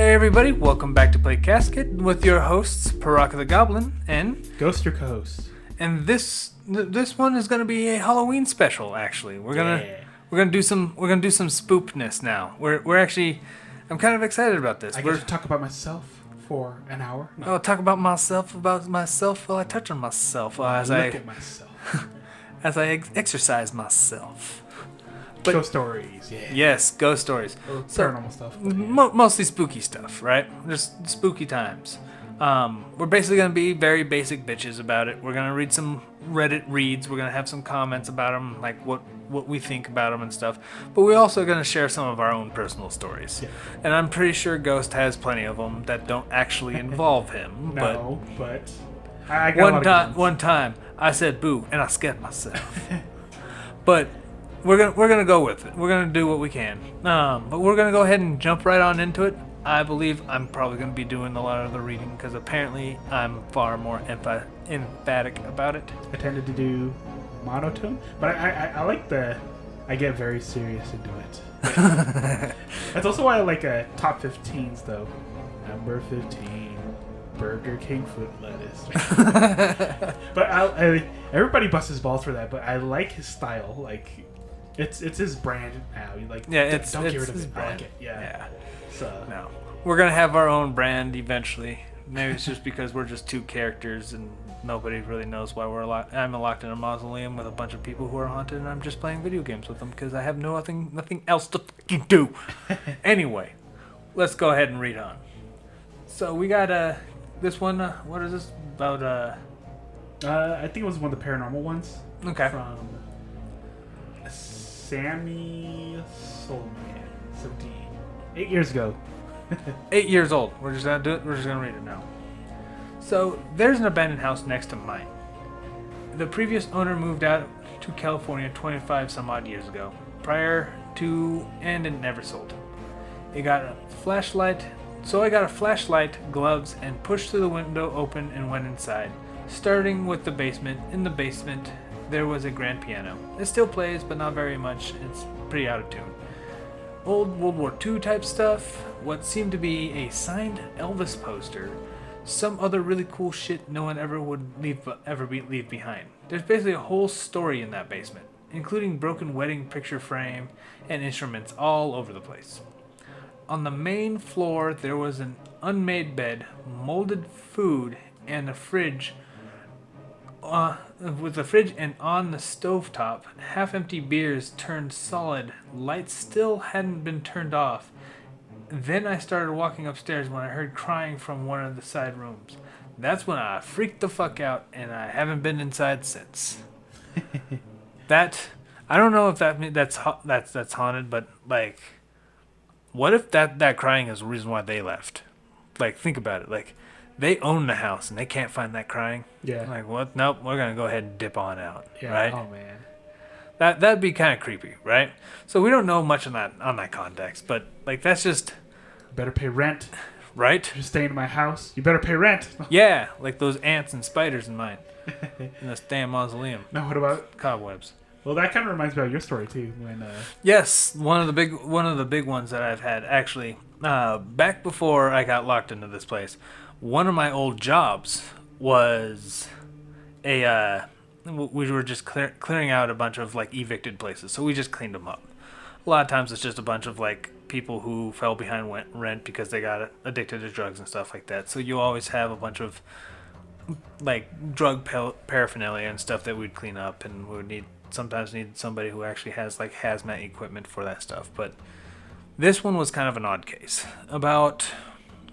Hey everybody, welcome back to Play Casket with your hosts Paraka the Goblin and Ghost your co-host. And this one is going to be a Halloween special. Actually, we're gonna do some spoopness now. We're actually, I'm kind of excited about this. I get to talk about myself for an hour. No. I'll talk about myself while I touch on myself as I look at myself as I exercise myself. But, ghost stories, yeah. Yes, ghost stories. Or paranormal stuff. Yeah. Mostly spooky stuff, right? Just spooky times. We're basically going to be very basic bitches about it. We're going to read some Reddit reads. We're going to have some comments about them, like what we think about them and stuff. But we're also going to share some of our own personal stories. Yeah. And I'm pretty sure Ghost has plenty of them that don't actually involve him. No, but I got one time I said boo, and I scared myself. But we're gonna go with it. We're gonna do what we can. But we're gonna go ahead and jump right on into it. I believe I'm probably gonna be doing a lot of the reading because apparently I'm far more emphatic about it. I tended to do monotone, but I like I get very serious into it. That's also why I like top 15s though. Number 15, Burger King foot lettuce. But everybody busts his balls for that. But I like his style. Like it's his brand now. You like don't get rid of it. I like it. Yeah. So no, we're gonna have our own brand eventually. Maybe it's just because we're just two characters and nobody really knows why I'm locked in a mausoleum with a bunch of people who are haunted, and I'm just playing video games with them because I have nothing else to fucking do. Anyway, let's go ahead and read on. So we got this one. What is this about? I think it was one of the paranormal ones. Okay. From Sammy Solomon, 8 years ago. 8 years old. We're just gonna do it. We're just gonna read it now. So there's an abandoned house next to mine. The previous owner moved out to California 25 some odd years ago. And it never sold. It got a flashlight. So I got a flashlight, gloves, and pushed the window open and went inside. Starting with the basement. In the basement, there was a grand piano. It still plays, but not very much. It's pretty out of tune. Old World War II type stuff. What seemed to be a signed Elvis poster. Some other really cool shit no one ever would leave behind. There's basically a whole story in that basement, including broken wedding picture frame and instruments all over the place. On the main floor, there was an unmade bed, molded food, and a fridge. With the fridge and on the stovetop, half-empty beers turned solid. Lights still hadn't been turned off. Then I started walking upstairs when I heard crying from one of the side rooms. That's when I freaked the fuck out, and I haven't been inside since. I don't know if that's haunted, but like, what if that crying is the reason why they left? Like, think about it. Like, they own the house and they can't find that crying. Yeah. Like, what? Nope. We're gonna go ahead and dip on out. Yeah. Right. Oh man. That'd be kind of creepy, right? So we don't know much on that context, but like that's just. You better pay rent. Right. If you're staying in my house, you better pay rent. Yeah, like those ants and spiders in mine. In this damn mausoleum. Now what about cobwebs? Well, that kind of reminds me of your story too. When yes, one of the big ones that I've had actually. Back before I got locked into this place, one of my old jobs was we were just clearing out a bunch of like evicted places, so we just cleaned them up. A lot of times it's just a bunch of like people who fell behind rent because they got addicted to drugs and stuff like that. So you always have a bunch of like drug paraphernalia and stuff that we'd clean up, and we would sometimes need somebody who actually has like hazmat equipment for that stuff. But this one was kind of an odd case. About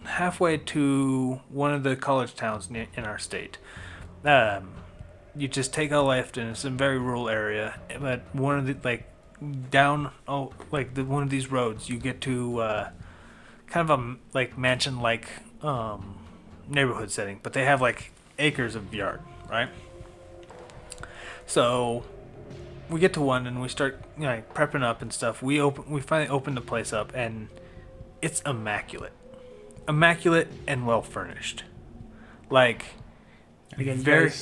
halfway to one of the college towns in our state, you just take a left, and it's in a very rural area. But one of the one of these roads, you get to kind of a like mansion-like neighborhood setting, but they have like acres of yard, right? So we get to one and we start prepping up and stuff. We finally open the place up, and it's immaculate and well furnished. Like, and again, very.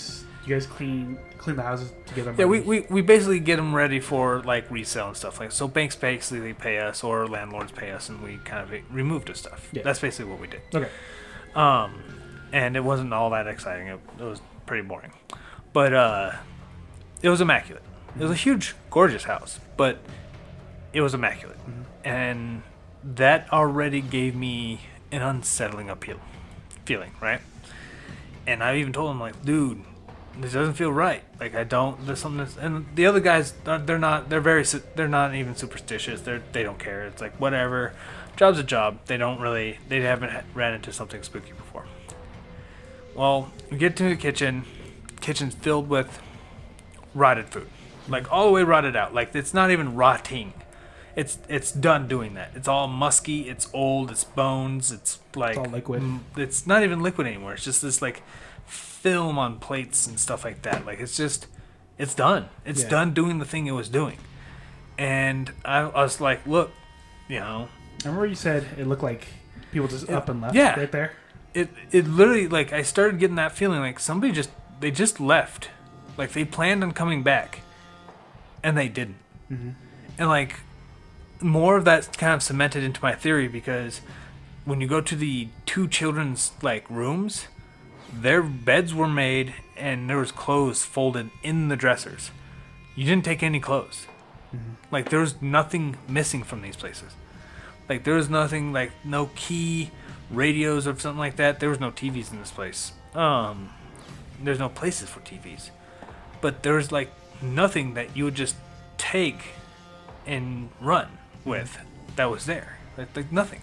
you guys clean the houses to get them Yeah, ready? we basically get them ready for like resale and stuff like. So banks basically pay us or landlords pay us, and we kind of remove the stuff. Yeah. That's basically what we did. Okay. And it wasn't all that exciting. It was pretty boring, but it was immaculate. It was a huge, gorgeous house, but it was immaculate, and that already gave me an unsettling feeling, right? And I even told him like, dude, this doesn't feel right. Like I don't. There's something. And the other guys, they're not. They're not even superstitious. They don't care. It's like whatever. Job's a job. They don't really. They haven't ran into something spooky before. Well, we get to the kitchen. Kitchen's filled with rotted food, like all the way rotted out. Like it's not even rotting. It's done doing that. It's all musky. It's old. It's bones. It's like It's all liquid. It's not even liquid anymore. It's just this like film on plates and stuff like that. Like it's done. It's Yeah. done doing the thing it was doing. And I was like, look, you know, I remember you said it looked like people just up and left yeah. right there. it literally like I started getting that feeling like they just left, like they planned on coming back, and they didn't. And like more of that kind of cemented into my theory because when you go to the two children's like rooms, their beds were made and there was clothes folded in the dressers. You didn't take any clothes. Like there was nothing missing from these places. Like there was nothing, like no key radios or something like that. There was no TVs in this place. There's no places for TVs. But there was like nothing that you would just take and run with that was there. Like nothing.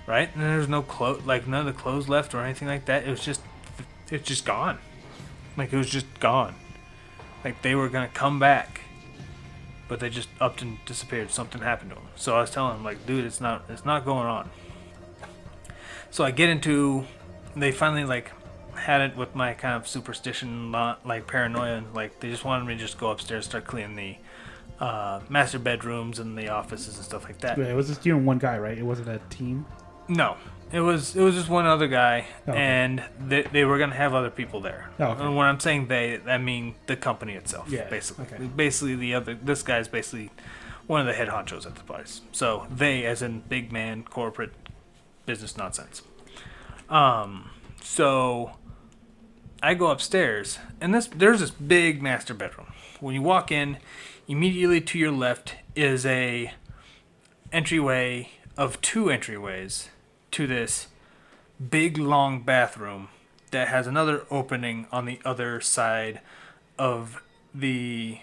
Right? And there's no like none of the clothes left or anything like that. It's just gone. Like it was just gone. Like they were gonna come back, but they just upped and disappeared. Something happened to them. So I was telling them like, dude, it's not going on. So I get into, they finally like had it with my kind of superstition, like paranoia, and like they just wanted me to just go upstairs, start cleaning the master bedrooms and the offices and stuff like that. Yeah, it was just you and one guy, right? It wasn't a team. No, it was just one other guy, Okay. and they were gonna have other people there. Oh, okay. And when I'm saying they, I mean the company itself. Yeah, basically. okay. Basically, this guy's basically one of the head honchos at the place. So they, as in big man, corporate, business nonsense. So I go upstairs, and there's this big master bedroom. When you walk in, immediately to your left is a entryway of two entryways to this big long bathroom that has another opening on the other side of the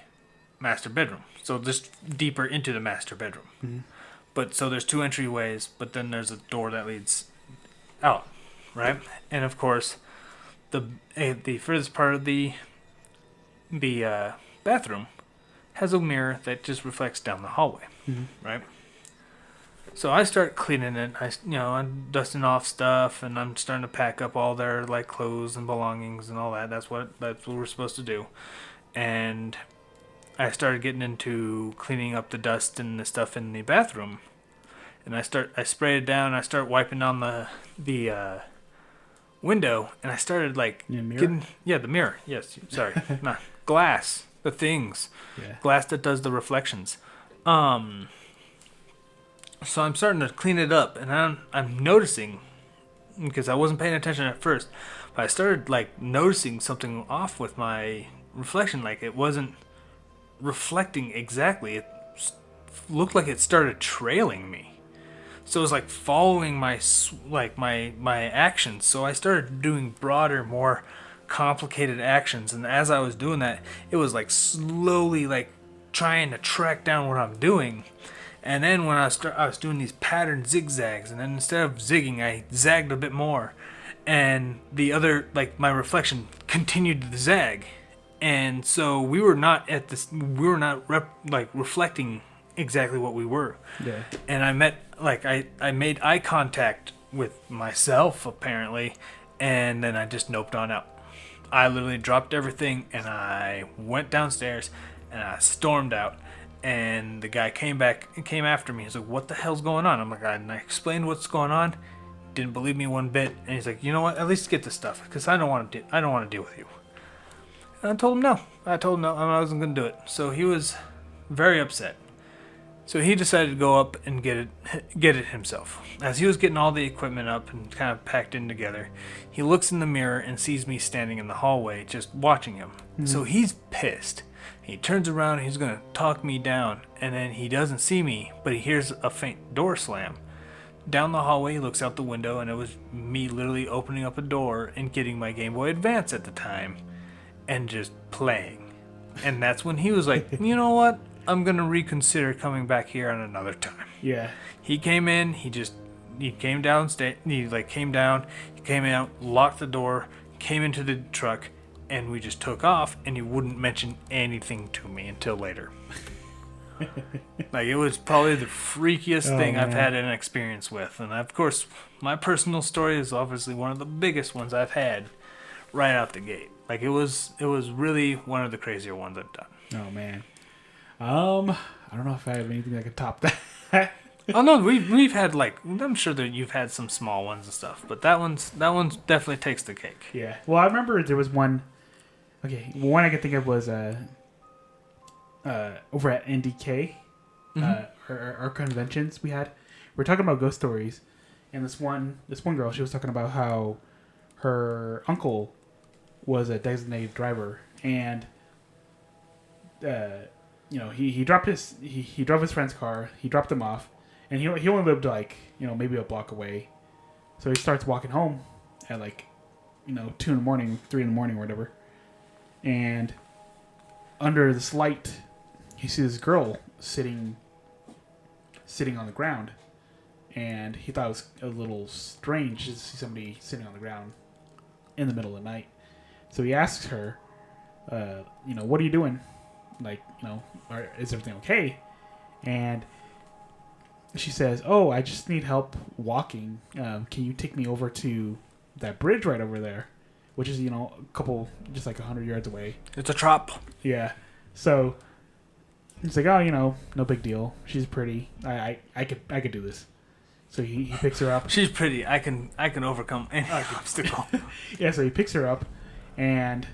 master bedroom. So just deeper into the master bedroom. But so there's two entryways, but then there's a door that leads out, right? And of course, the furthest part of the bathroom has a mirror that just reflects down the hallway, right? So I start cleaning it. I'm dusting off stuff, and I'm starting to pack up all their like clothes and belongings and all that. That's what we're supposed to do. And I started getting into cleaning up the dust and the stuff in the bathroom. And I spray it down. And I start wiping down the window, and I started like The mirror? the mirror. Yes, sorry, not glass. The things, Yeah. glass that does the reflections. So I'm starting to clean it up, and I'm noticing, because I wasn't paying attention at first, but I started like noticing something off with my reflection. Like it wasn't reflecting exactly. It looked like it started trailing me. So it was like following my actions. So I started doing broader, more complicated actions, and as I was doing that, it was like slowly like trying to track down what I'm doing. And then when I was doing these pattern zigzags, and then instead of zigging, I zagged a bit more, and the other, like my reflection, continued to zag, and so we were not reflecting exactly what we were. Yeah. And I made eye contact with myself apparently, and then I just noped on out. I literally dropped everything, and I went downstairs, and I stormed out. And the guy came after me. He's like, "What the hell's going on?" I'm like, and I explained what's going on. Didn't believe me one bit. And he's like, "You know what? At least get the stuff, because I don't want to deal with you." And I told him no. I wasn't going to do it. So he was very upset. So he decided to go up and get it himself. As he was getting all the equipment up and kind of packed in together, he looks in the mirror and sees me standing in the hallway just watching him. So he's pissed. He turns around and he's going to talk me down, and then he doesn't see me, but he hears a faint door slam. Down the hallway, he looks out the window, and it was me literally opening up a door and getting my Game Boy Advance at the time and just playing. And that's when he was like, you know what? I'm going to reconsider coming back here on another time. Yeah. He came in, he came downstairs, he came down, he came out, locked the door, came into the truck, and we just took off, and he wouldn't mention anything to me until later. It was probably the freakiest thing I've had an experience with. And of course, my personal story is obviously one of the biggest ones I've had right out the gate. It was really one of the crazier ones I've done. Oh man. I don't know if I have anything that could top that. Oh no, we've had I'm sure that you've had some small ones and stuff, but that one's definitely takes the cake. Yeah. Well, I remember there was one. Okay, one I could think of was over at NDK, our conventions we had. We were talking about ghost stories, and this one girl, she was talking about how her uncle was a designated driver, and he drove his friend's car, he dropped him off, and he only lived maybe a block away, so he starts walking home at 2 in the morning, 3 in the morning, or whatever, and under this light, he sees this girl sitting on the ground, and he thought it was a little strange to see somebody sitting on the ground in the middle of the night. So he asks her, what are you doing? Is everything okay? And she says, oh, I just need help walking. Can you take me over to that bridge right over there? Which is, a couple, just 100 yards away. It's a trap. Yeah. So he's like, oh, no big deal. She's pretty. I could do this. So he picks her up. She's pretty. I can overcome any obstacle. Yeah. So he picks her up, and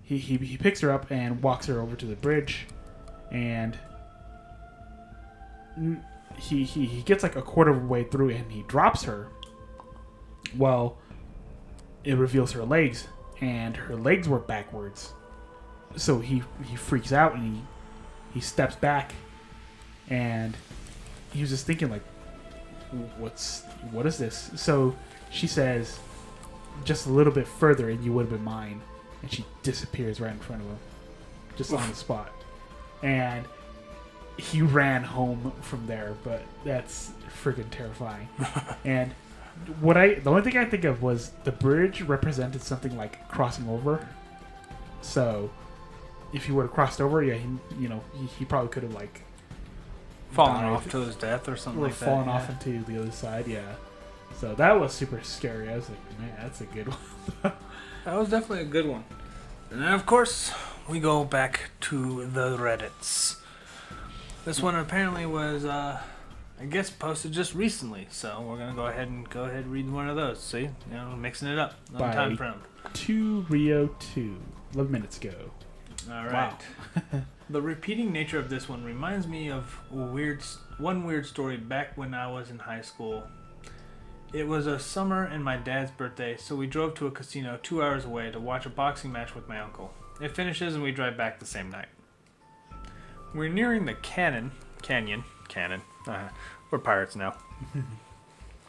he picks her up and walks her over to the bridge, and he gets a quarter of the way through, and he drops her. Well, it reveals her legs, and her legs were backwards. So he freaks out, and he steps back, and he was just thinking what is this? So she says, just a little bit further and you would have been mine, and she disappears right in front of him, just on the spot. And he ran home from there, but that's freaking terrifying. And the only thing I think of was the bridge represented something like crossing over. So if he would have crossed over, yeah, he probably could have fallen off to his death or something like that. Fallen off into the other side, yeah. So that was super scary. I was like, man, that's a good one. That was definitely a good one. And then, of course, we go back to the Reddits. This one apparently was, I guess, posted just recently. So we're going to go ahead and read one of those. See? Mixing it up. By Time frame. 2 Rio 2. 11 minutes ago. All right. Wow. The repeating nature of this one reminds me of one weird story back when I was in high school. It was a summer and my dad's birthday, so we drove to a casino 2 hours away to watch a boxing match with my uncle. It finishes and we drive back the same night. We're nearing the canyon. We're pirates now.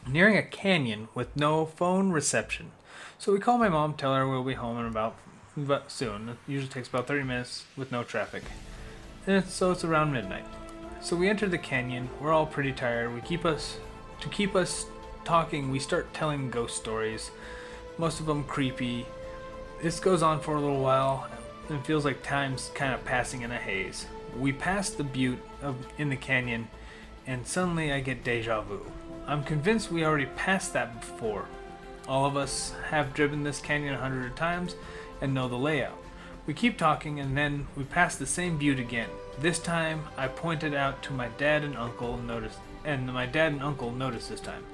Nearing a canyon with no phone reception. So we call my mom, tell her we'll be home in about soon. It usually takes about 30 minutes with no traffic. And so it's around midnight. So we enter the canyon. We're all pretty tired. To keep us talking, we start telling ghost stories. Most of them creepy. This goes on for a little while. And it feels like time's kind of passing in a haze. We pass the butte in the canyon, and suddenly I get deja vu. I'm convinced we already passed that before. All of us have driven this canyon 100 times and know the layout. We keep talking, and then we pass the same butte again. This time, I pointed out to my dad and uncle noticed this time.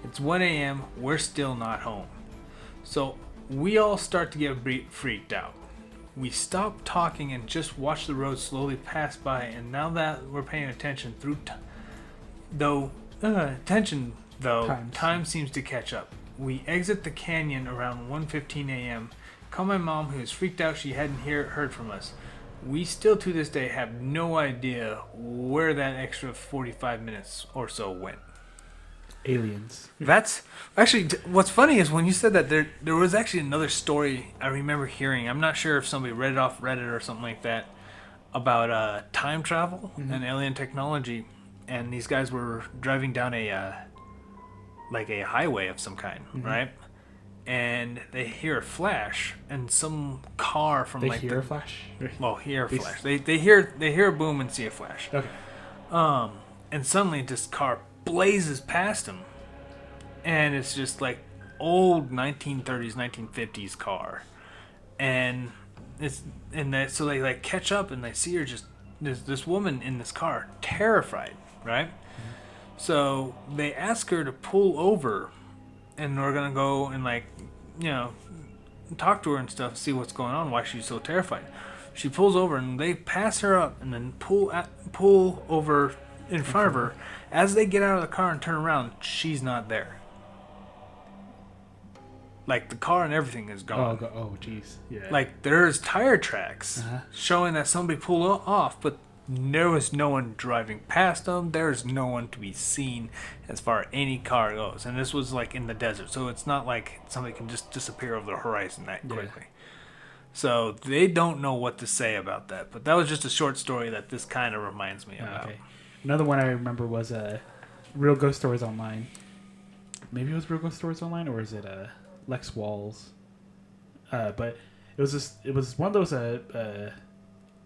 It's 1 a.m. We're still not home. So we all start to get freaked out. We stop talking and just watch the road slowly pass by. And now that we're paying attention time seems to catch up. We exit the canyon around 1:15 a.m. Call my mom, who is freaked out she hadn't heard from us. We still to this day have no idea where that extra 45 minutes or so went. Aliens. That's actually what's funny is when you said that there was actually another story I remember hearing. I'm not sure if somebody read it off Reddit or something like that about time travel and alien technology, and these guys were driving down a highway of some kind, right? And they hear a flash, and some car from a flash. Well, hear a flash. They hear a boom and see a flash. Okay. And suddenly this car blazes past them, and it's just like old 1930s 1950s car, and so they like catch up and they see her, just this woman in this car, terrified, right? So they ask her to pull over, and we're gonna go and talk to her and stuff, see what's going on, why she's so terrified. She pulls over and they pass her up and then pull over in front of her. As they get out of the car and turn around, she's not there. Like, the car and everything is gone. Oh, jeez. Yeah. Like, there's tire tracks showing that somebody pulled off, but there was no one driving past them. There's no one to be seen as far as any car goes. And this was, like, in the desert, so it's not like somebody can just disappear over the horizon that quickly. So they don't know what to say about that. But that was just a short story that this kind of reminds me about. Okay. Another one I remember was Real Ghost Stories Online. Maybe it was Real Ghost Stories Online, or is it Lex Walls? But it was one of those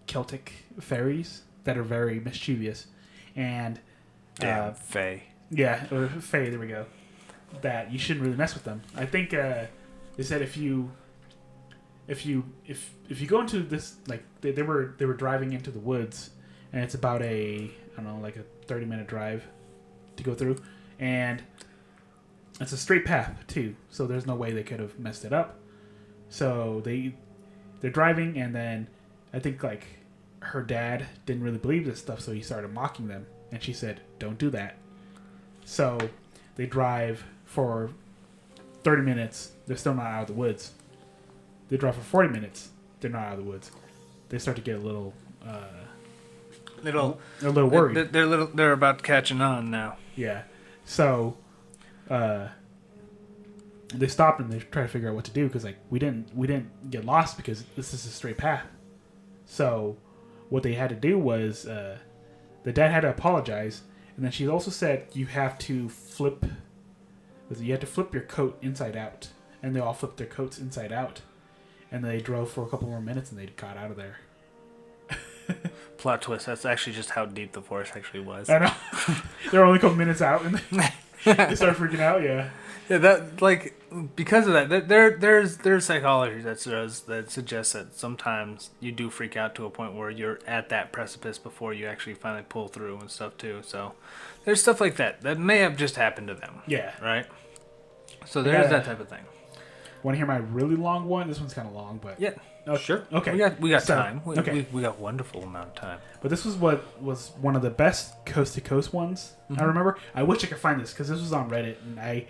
Celtic fairies that are very mischievous, and Fae. Yeah, or Fae. There we go. That you shouldn't really mess with them. I think they said if you go into this, like they were driving into the woods, and it's about a 30-minute drive to go through, and it's a straight path too, so there's no way they could have messed it up. So they're driving, and then I think like her dad didn't really believe this stuff, so he started mocking them, and she said, "Don't do that." So they drive for 30 minutes. They're still not out of the woods. They drive for 40 minutes. They're not out of the woods. They start to get a little worried. They're about catching on now. Yeah. So they stopped and they try to figure out what to do, because like we didn't get lost because this is a straight path. So what they had to do was the dad had to apologize, and then she also said you have to flip your coat inside out, and they all flipped their coats inside out, and they drove for a couple more minutes and they got out of there. Plot twist, that's actually just how deep the forest actually was. I know. They were only a couple minutes out and they started freaking out. Yeah. Yeah, that, like, because of that, there's psychology that suggests that sometimes you do freak out to a point where you're at that precipice before you actually finally pull through and stuff too. So there's stuff like that may have just happened to them. Yeah. Right? So there's that type of thing. Want to hear my really long one? This one's kind of long, but yeah. Oh, sure. Okay. We got time. We got wonderful amount of time. But this was what was one of the best coast to coast ones I remember. I wish I could find this because this was on Reddit, and I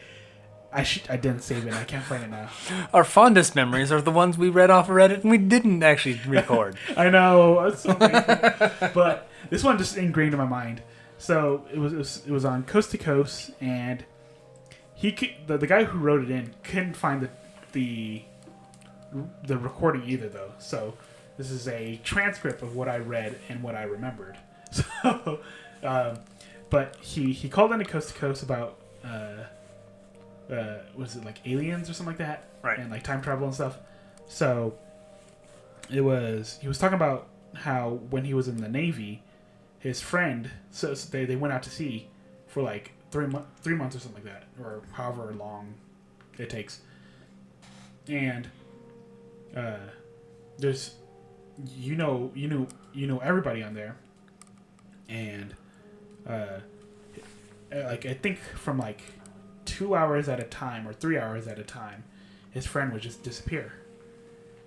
didn't save it, and I can't find it now. Our fondest memories are the ones we read off of Reddit and we didn't actually record. I know. It's so painful. But this one just ingrained in my mind. So it was on Coast to Coast, and the guy who wrote it in couldn't find the recording either, though. So this is a transcript of what I read and what I remembered. So, but he called into Coast to Coast about was it like aliens or something like that, right? And like time travel and stuff. So he was talking about how when he was in the Navy, his friend, so they went out to sea for like 3 months or something like that, or however long it takes, and there's you know everybody on there, and like I think from like 2 hours at a time or 3 hours at a time, his friend would just disappear.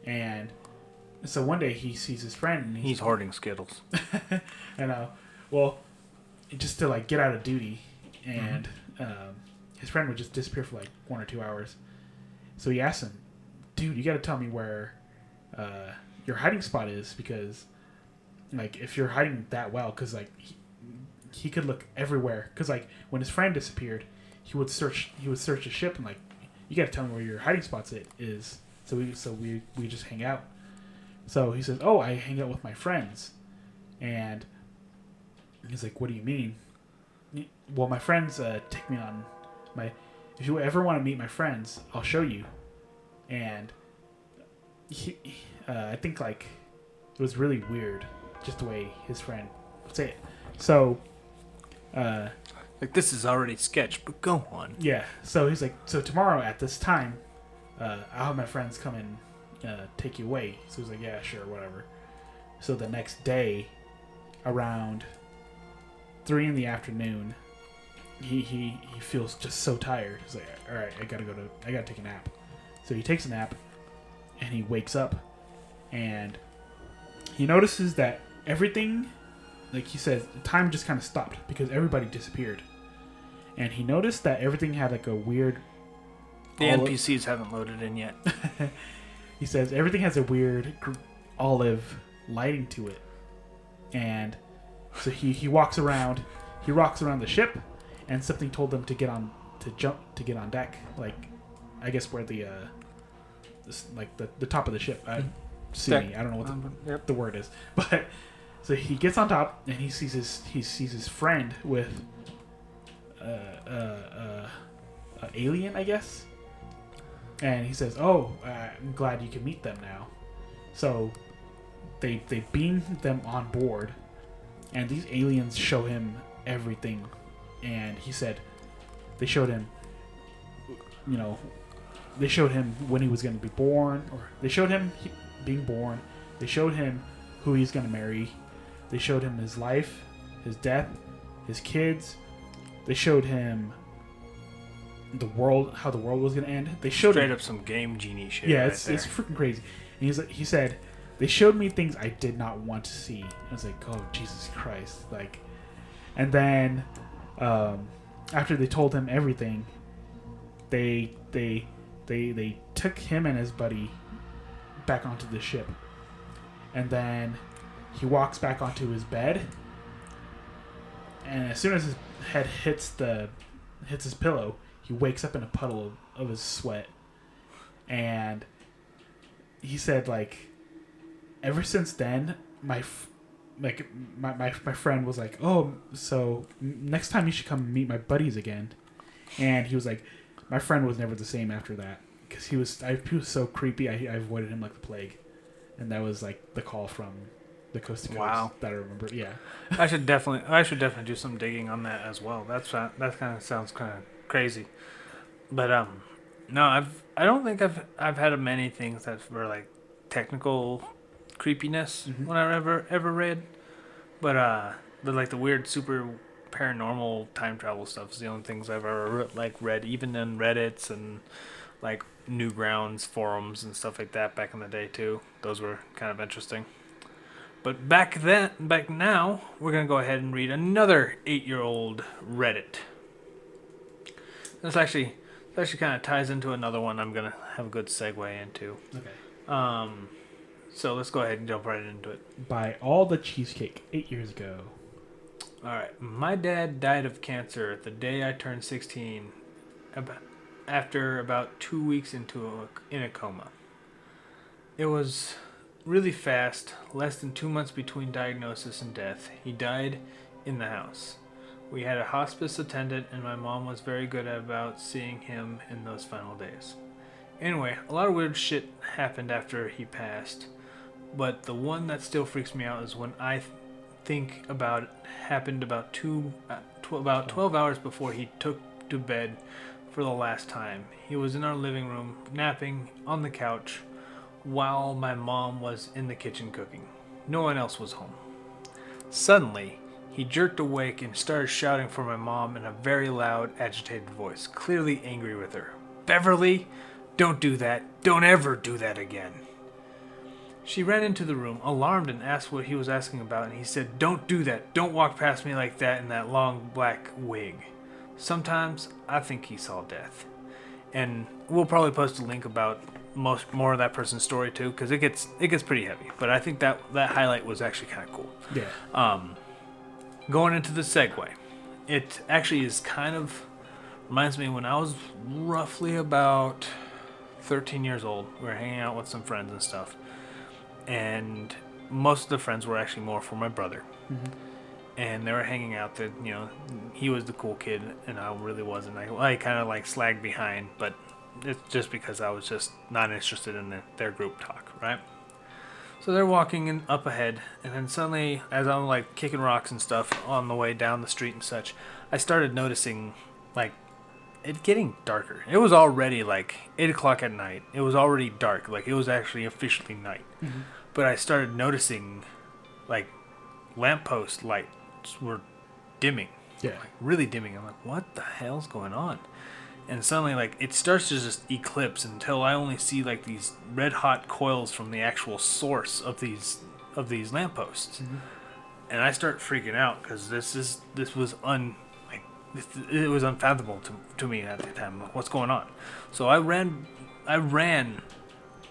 And so one day he sees his friend, and he's hoarding Skittles. and well, just to like get out of duty, and his friend would just disappear for like 1 or 2 hours. So he asks him, "Dude, you got to tell me where your hiding spot is, because like if you're hiding that well, because like he could look everywhere, because like when his friend disappeared, he would search the ship, and like you got to tell me where your hiding spot is." So we just hang out. So he says, "Oh, I hang out with my friends," and he's like, "What do you mean?" "Well, my friends take me on my. If you ever want to meet my friends, I'll show you." And I think like it was really weird, just the way his friend would say it. So, like, this is already sketch, but go on. Yeah. So he's like, "So tomorrow at this time, I'll have my friends come and take you away." So he's like, "Yeah, sure, whatever." So the next day, around 3 p.m, he feels just so tired. He's like, "All right, I gotta take a nap." So he takes a nap, and he wakes up, and he notices that everything, like he says, time just kind of stopped because everybody disappeared, and he noticed that everything had like a weird. The NPCs haven't loaded in yet. He says everything has a weird olive lighting to it, and so he walks around. He walks around the ship, and something told him to get on deck. Like, I guess where the top of the ship. I don't know what the word is, but so he gets on top, and he sees his friend with an alien, I guess. And he says, "Oh, I'm glad you can meet them now." So they beam them on board, and these aliens show him everything. And he said they showed him, they showed him when he was going to be born, or they showed him being born. They showed him who he's going to marry. They showed him his life, his death, his kids. They showed him how the world was going to end. They showed straight him, up some game genie shit. Yeah, right it's there. freaking crazy. And he said they showed me things I did not want to see. I was like, "Oh, Jesus Christ!" Like, and then after they told him everything, they took him and his buddy back onto the ship, and then he walks back onto his bed, and as soon as his head hits his pillow, he wakes up in a puddle of his sweat. And he said, like, ever since then, my friend was like, "Oh, so next time you should come meet my buddies again." And he was like, my friend was never the same after that, because he was so creepy. I avoided him like the plague, and that was like the call from the coast to coast. Wow. That I remember. Yeah. I should definitely do some digging on that as well. That kind of sounds kind of crazy. But no, I don't think I've had many things that were like technical creepiness when I ever read. But the weird super paranormal time travel stuff is the only things I've ever read, even in Reddits and like Newgrounds forums and stuff like that back in the day too. Those were kind of interesting. But back now, we're gonna go ahead and read another 8-year-old Reddit. This actually kind of ties into another one I'm gonna have a good segue into. Okay. So let's go ahead and jump right into it. By All the Cheesecake, 8 years ago. All right. My dad died of cancer the day I turned 16, after about 2 weeks in a coma. It was really fast, less than 2 months between diagnosis and death. He died in the house. We had a hospice attendant, and my mom was very good about seeing him in those final days. Anyway, a lot of weird shit happened after he passed, but the one that still freaks me out is when I think about it happened about 12 hours before he took to bed for the last time. He was in our living room, napping on the couch, while my mom was in the kitchen cooking. No one else was home. Suddenly, he jerked awake and started shouting for my mom in a very loud, agitated voice, clearly angry with her. "Beverly! Don't do that. Don't ever do that again." She ran into the room, alarmed, and asked what he was asking about, and he said, "Don't do that. Don't walk past me like that in that long black wig." Sometimes I think he saw death. And we'll probably post a link about more of that person's story too, because it gets pretty heavy. But I think that highlight was actually kind of cool. Yeah. Going into the segue, it actually is kind of reminds me when I was roughly about 13 years old. We were hanging out with some friends and stuff, and most of the friends were actually more for my brother. Mm-hmm. And they were hanging out that, he was the cool kid and I really wasn't. I kind of like slagged behind, but it's just because I was just not interested in their group talk, right? So they're walking up ahead, and then suddenly, as I'm like kicking rocks and stuff on the way down the street and such, I started noticing like it getting darker. It was already like 8 o'clock at night. It was already dark. Like it was actually officially night. Mm-hmm. But I started noticing like lamppost lights were dimming. Yeah. Like really dimming. I'm like, what the hell's going on? And suddenly like it starts to just eclipse until I only see like these red hot coils from the actual source of these lampposts. Mm-hmm. And I start freaking out because this was it was unfathomable to me at the time. Like, what's going on? So I ran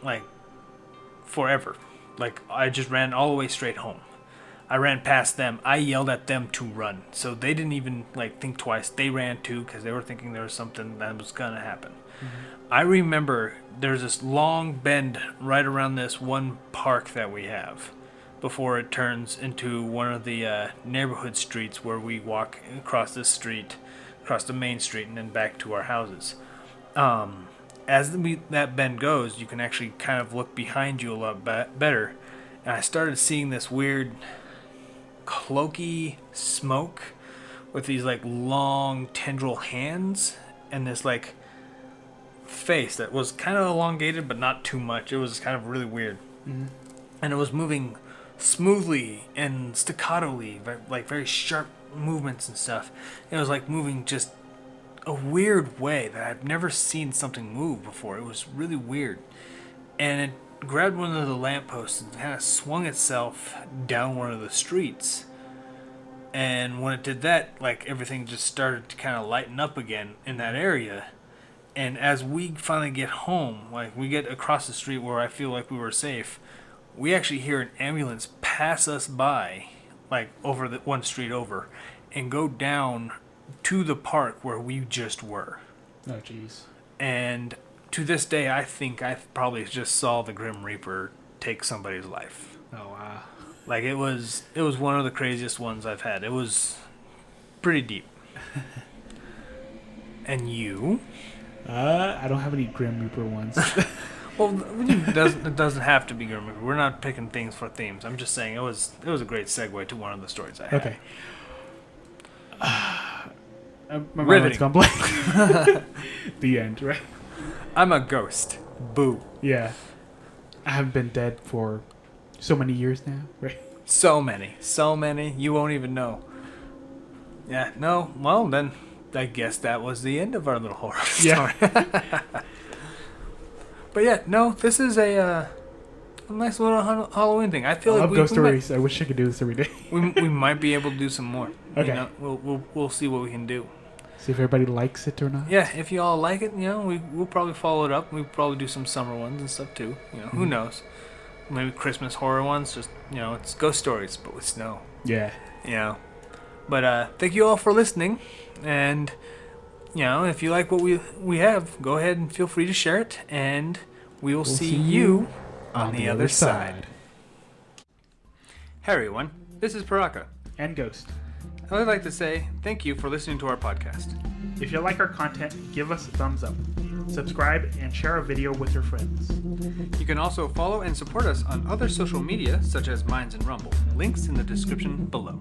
like forever. Like I just ran all the way straight home. I ran past them. I yelled at them to run. So they didn't even like think twice. They ran too because they were thinking there was something that was going to happen. Mm-hmm. I remember there's this long bend right around this one park that we have before it turns into one of the neighborhood streets where we walk across this street, across the main street, and then back to our houses. As that bend goes, you can actually kind of look behind you a lot better. And I started seeing this weird cloaky smoke with these like long tendril hands and this like face that was kind of elongated but not too much. It was kind of really weird. Mm-hmm. And it was moving smoothly and staccato-ly, like very sharp movements and stuff. It was like moving just a weird way that I've never seen something move before. It was really weird. And it grabbed one of the lampposts and kind of swung itself down one of the streets. And when it did that, like everything just started to kind of lighten up again in that area. And as we finally get home, like we get across the street where I feel like we were safe, we actually hear an ambulance pass us by, like over the one street over, and go down to the park where we just were. Oh, jeez. And to this day, I think I probably just saw the Grim Reaper take somebody's life. Oh, wow. Like it was one of the craziest ones I've had. It was pretty deep. And you? I don't have any Grim Reaper ones. Well, it doesn't have to be Grim Reaper. We're not picking things for themes. I'm just saying it was a great segue to one of the stories I had. Okay. My mind's gone blank. The end, right? I'm a ghost. Boo. Yeah. I haven't been dead for so many years now, right? So many. You won't even know. Yeah, no. Well, then I guess that was the end of our little horror story. Yeah. But yeah, no, this is a nice little Halloween thing. I feel I love ghost stories. I wish I could do this every day. we might be able to do some more. Okay. We'll see what we can do. See if everybody likes it or not. Yeah, if you all like it, we'll probably follow it up. We'll probably do some summer ones and stuff too. Who knows? Maybe Christmas horror ones. Just it's ghost stories, but with snow. Yeah. But thank you all for listening, and if you like what we have, go ahead and feel free to share it, and we will see you on the other side. Hey everyone, this is Paraka and Ghost. I would like to say thank you for listening to our podcast. If you like our content, give us a thumbs up, subscribe, and share our video with your friends. You can also follow and support us on other social media such as Minds and Rumble. Links in the description below.